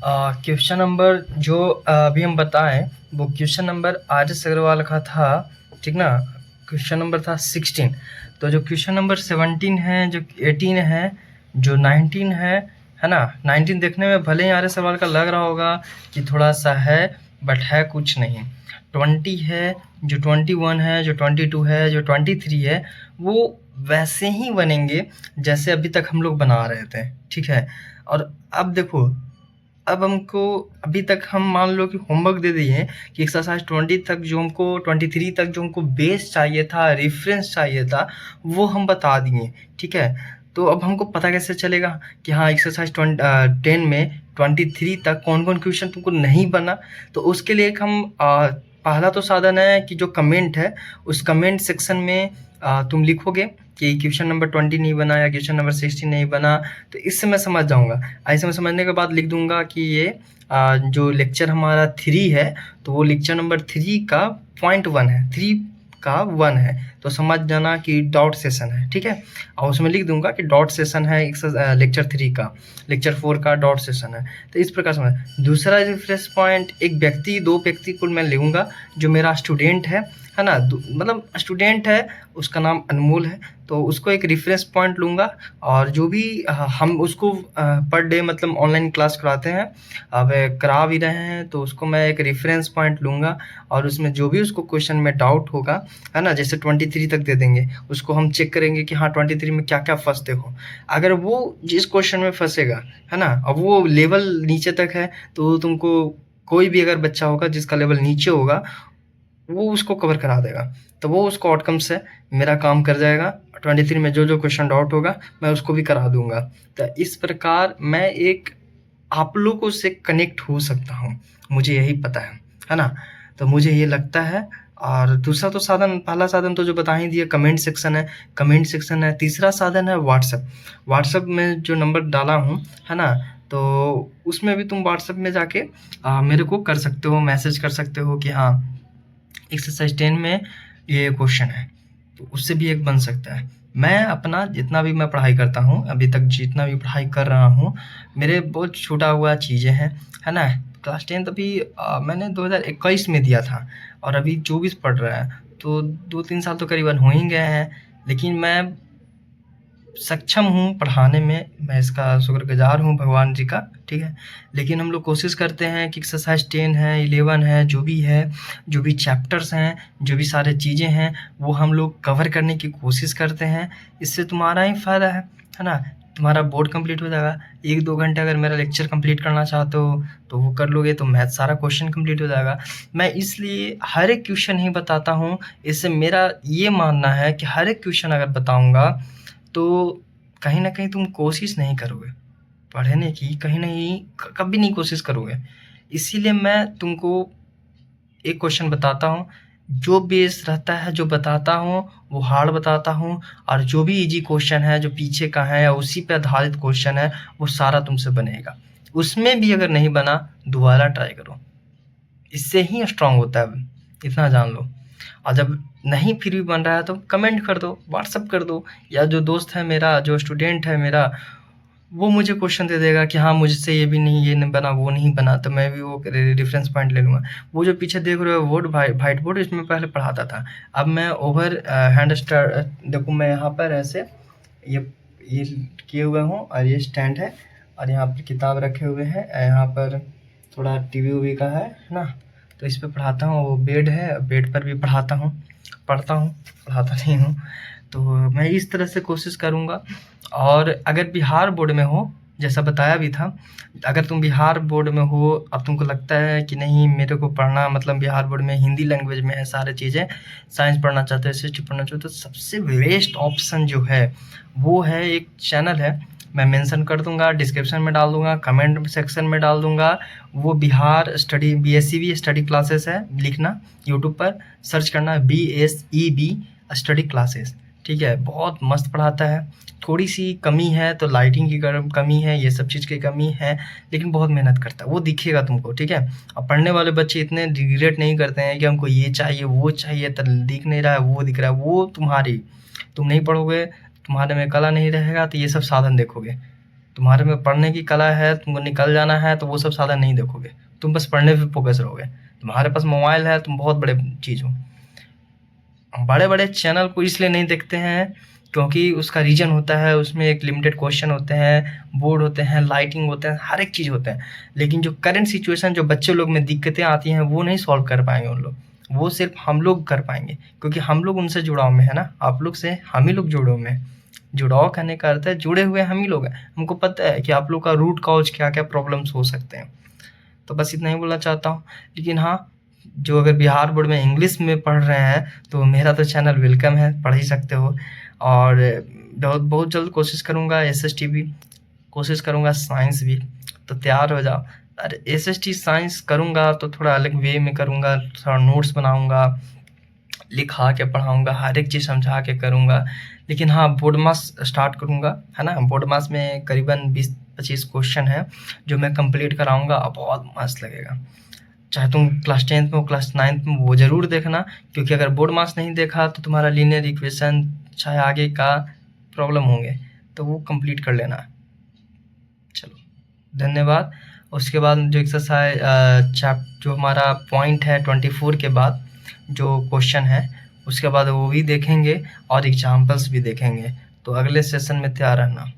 Question number जो अभी हम बताएं वो क्वेश्चन नंबर आर.एस. अग्रवाल का था, ठीक ना। क्वेश्चन नंबर था 16। तो जो क्वेश्चन नंबर 17 है, जो 18 है, जो 19 है ना। 19 देखने में भले ही आर.एस. अग्रवाल का लग रहा होगा कि थोड़ा सा है, बट है कुछ नहीं। 20 है, जो 21 है, जो 22 है, जो 23 है, वो वैसे ही बनेंगे जैसे अभी तक हम लोग बना रहे थे, ठीक है। और अब देखो, अब हमको अभी तक हम मान लो कि होमवर्क दे दिए कि एक्सरसाइज 20 तक जो हमको 23 तक जो हमको बेस चाहिए था, रेफरेंस चाहिए था, वो हम बता दिए, ठीक है। तो अब हमको पता कैसे चलेगा कि हाँ एक्सरसाइज 10 में 23 तक कौन कौन क्वेश्चन तुमको नहीं बना। तो उसके लिए एक हम पहला तो साधन है कि जो कमेंट है उस कमेंट सेक्शन में तुम लिखोगे कि क्वेश्चन नंबर 20 नहीं बना या क्वेश्चन नंबर 16 नहीं बना। तो इससे मैं समझ जाऊँगा। ऐसे में समझने के बाद लिख दूँगा कि ये जो लेक्चर हमारा 3 है, तो वो लेक्चर नंबर 3 का पॉइंट 1 है, 3 का 1 है, तो समझ जाना कि डॉट सेशन है, ठीक है। और उसमें लिख दूँगा कि डॉट सेशन है लेक्चर 3 का, लेक्चर 4 का डॉट सेशन है। तो इस प्रकार समझ। दूसरा रेफरेंस पॉइंट एक व्यक्ति, 2 व्यक्ति को मैं लूँगा जो मेरा स्टूडेंट है ना। मतलब स्टूडेंट है, उसका नाम अनमोल है, तो उसको एक रेफरेंस पॉइंट लूँगा। और जो भी हम उसको पर डे मतलब ऑनलाइन क्लास कराते हैं, अब करा भी रहे हैं, तो उसको मैं एक रेफरेंस पॉइंट लूँगा। और उसमें जो भी उसको क्वेश्चन में डाउट होगा, है ना, जैसे 23 तक दे देंगे, उसको हम चेक करेंगे कि हाँ 23 में क्या क्या फंसते हो। अगर वो जिस क्वेश्चन में फंसेगा, है ना, अब वो लेवल नीचे तक है, तो तुमको कोई भी अगर बच्चा होगा जिसका लेवल नीचे होगा, वो उसको कवर करा देगा। तो वो उसको आउटकम से मेरा काम कर जाएगा। 23 में जो जो क्वेश्चन डाउट होगा मैं उसको भी करा दूंगा। तो इस प्रकार मैं एक आप लोगों से कनेक्ट हो सकता हूँ, मुझे यही पता है ना। तो मुझे ये लगता है। और दूसरा तो साधन, पहला साधन तो जो बता ही दिया, कमेंट सेक्शन है, कमेंट सेक्शन है। तीसरा साधन है व्हाट्सएप। व्हाट्सएप में जो नंबर डाला हूँ, है ना, तो उसमें भी तुम व्हाट्सएप में जाके मेरे को कर सकते हो, मैसेज कर सकते हो कि हाँ एक्सरसाइज 10 में ये क्वेश्चन है, तो उससे भी एक बन सकता है। मैं अपना जितना भी मैं पढ़ाई करता हूँ, अभी तक जितना भी पढ़ाई कर रहा हूँ, मेरे बहुत छूटा हुआ चीज़ें हैं, है ना। क्लास 10 अभी मैंने 2021 में दिया था और अभी 24 पढ़ रहा है, तो 2-3 साल तो करीबन हो ही गए हैं। लेकिन मैं सक्षम हूँ पढ़ाने में, मैं इसका शुक्रगुज़ार हूँ भगवान जी का, ठीक है। लेकिन हम लोग कोशिश करते हैं कि एक्सरसाइज 10 है, 11 है, जो भी है, जो भी चैप्टर्स हैं, जो भी सारी चीज़ें हैं, वो हम लोग कवर करने की कोशिश करते हैं। इससे तुम्हारा ही फ़ायदा है ना। तुम्हारा बोर्ड कंप्लीट हो जाएगा। 1-2 घंटे अगर मेरा लेक्चर कंप्लीट करना चाहते हो तो वो कर लोगे, तो मैथ सारा क्वेश्चन कंप्लीट हो जाएगा। मैं इसलिए हर एक क्वेश्चन ही बताता हूँ। इससे मेरा ये मानना है कि हर एक क्वेश्चन अगर बताऊँगा तो कहीं न कहीं तुम कोशिश नहीं करोगे पढ़ने की, कहीं नहीं कभी नहीं कोशिश करोगे। इसीलिए मैं तुमको एक क्वेश्चन बताता हूँ, जो बेस रहता है जो बताता हूँ वो हार्ड बताता हूँ, और जो भी इजी क्वेश्चन है जो पीछे का है या उसी पे आधारित क्वेश्चन है वो सारा तुमसे बनेगा। उसमें भी अगर नहीं बना दोबारा ट्राई करो, इससे ही स्ट्रांग होता है, इतना जान लो। और जब नहीं फिर भी बन रहा है तो कमेंट कर दो, व्हाट्सअप कर दो, या जो दोस्त है मेरा, जो स्टूडेंट है मेरा, वो मुझे क्वेश्चन दे देगा कि हाँ मुझसे ये भी नहीं, ये नहीं बना, वो नहीं बना, तो मैं भी वो रेफरेंस पॉइंट ले लूँगा। वो जो पीछे देख रहे हो बोर्ड, व्हाइट बोर्ड, इसमें पहले पढ़ाता था। अब मैं ओवर हैंड स्टार, देखो मैं यहाँ पर ऐसे ये किए हुए हूँ और ये स्टैंड है और यहाँ पर किताब रखे हुए हैं, यहाँ पर थोड़ा टीवी उवी का है ना, तो इस पे पढ़ाता हूँ। वो बेड है, बेड पर भी पढ़ाता हूँ, पढ़ाता नहीं हूँ। तो मैं इस तरह से कोशिश करूँगा। और अगर बिहार बोर्ड में हो, जैसा बताया भी था, अगर तुम बिहार बोर्ड में हो, अब तुमको लगता है कि नहीं मेरे को पढ़ना, मतलब बिहार बोर्ड में हिंदी लैंग्वेज में है सारी चीज़ें, साइंस पढ़ना चाहते हो, हिस्ट्री पढ़ना चाहते हो, तो सबसे बेस्ट ऑप्शन जो है वो है, एक चैनल है, मैं मेंशन कर दूंगा, डिस्क्रिप्शन में डाल दूंगा, कमेंट सेक्शन में डाल दूंगा। वो Bihar study BSEB study classes है, लिखना यूट्यूब पर सर्च करना BSEB स्टडी क्लासेस, ठीक है। बहुत मस्त पढ़ाता है। थोड़ी सी कमी है तो लाइटिंग की कमी है, ये सब चीज़ की कमी है, लेकिन बहुत मेहनत करता है, वो दिखेगा तुमको, ठीक है। अब पढ़ने वाले बच्चे इतने रिग्रेट नहीं करते हैं कि हमको ये चाहिए वो चाहिए, तो दिख नहीं रहा है वो दिख रहा है, वो तुम्हारी, तुम नहीं पढ़ोगे, तुम्हारे में कला नहीं रहेगा, तो ये सब साधन देखोगे, तुम्हारे में पढ़ने की कला है, तुमको निकल जाना है, तो वो सब साधन नहीं देखोगे, तुम बस पढ़ने पे फोकस रहोगे। तुम्हारे पास मोबाइल है, तुम बहुत बड़े चीज़ हो। बड़े बड़े चैनल को इसलिए नहीं देखते हैं क्योंकि उसका रीजन होता है, उसमें एक लिमिटेड क्वेश्चन होते हैं, बोर्ड होते हैं, लाइटिंग होते हैं, हर एक चीज़ होते हैं। लेकिन जो करंट सिचुएशन जो बच्चे लोग में दिक्कतें आती हैं वो नहीं सॉल्व कर पाएंगे उन लोग, वो सिर्फ हम लोग कर पाएंगे, क्योंकि हम लोग उनसे जुड़ाव में है ना। आप लोग से हम ही लोग जुड़ाव में हैं। जुड़ाव करने का अर्थ है जुड़े हुए हम ही लोग हैं। हमको पता है कि आप लोग का रूट कॉज क्या क्या प्रॉब्लम्स हो सकते हैं। तो बस इतना ही बोलना चाहता हूँ। लेकिन हाँ, जो अगर बिहार बोर्ड में इंग्लिश में पढ़ रहे हैं तो मेरा तो चैनल वेलकम है, पढ़ ही सकते हो। और बहुत बहुत जल्द कोशिश करूँगा एसएसटी भी, कोशिश करूँगा साइंस भी, तो तैयार हो जाओ। अरे एसएसटी साइंस करूँगा तो थोड़ा अलग वे में करूँगा, थोड़ा नोट्स बनाऊँगा, लिखा के पढ़ाऊँगा, हर एक चीज़ समझा के करूँगा। लेकिन हाँ, बोर्ड मास स्टार्ट करूँगा, है ना। बोर्ड मास में करीबन 20-25 क्वेश्चन है जो मैं कंप्लीट कराऊँगा, बहुत मस्त लगेगा। चाहे तुम क्लास 10th में हो, क्लास 9th में, वो ज़रूर देखना, क्योंकि अगर बोर्ड मास नहीं देखा तो तुम्हारा लीनियर इक्वेशन चाहे आगे का प्रॉब्लम होंगे तो वो कंप्लीट कर लेना। चलो, धन्यवाद। उसके बाद जो एक्सरसाइज जो हमारा पॉइंट है 24 के बाद जो क्वेश्चन है, उसके बाद वो भी देखेंगे और एग्जाम्पल्स भी देखेंगे। तो अगले सेशन में तैयार रहना।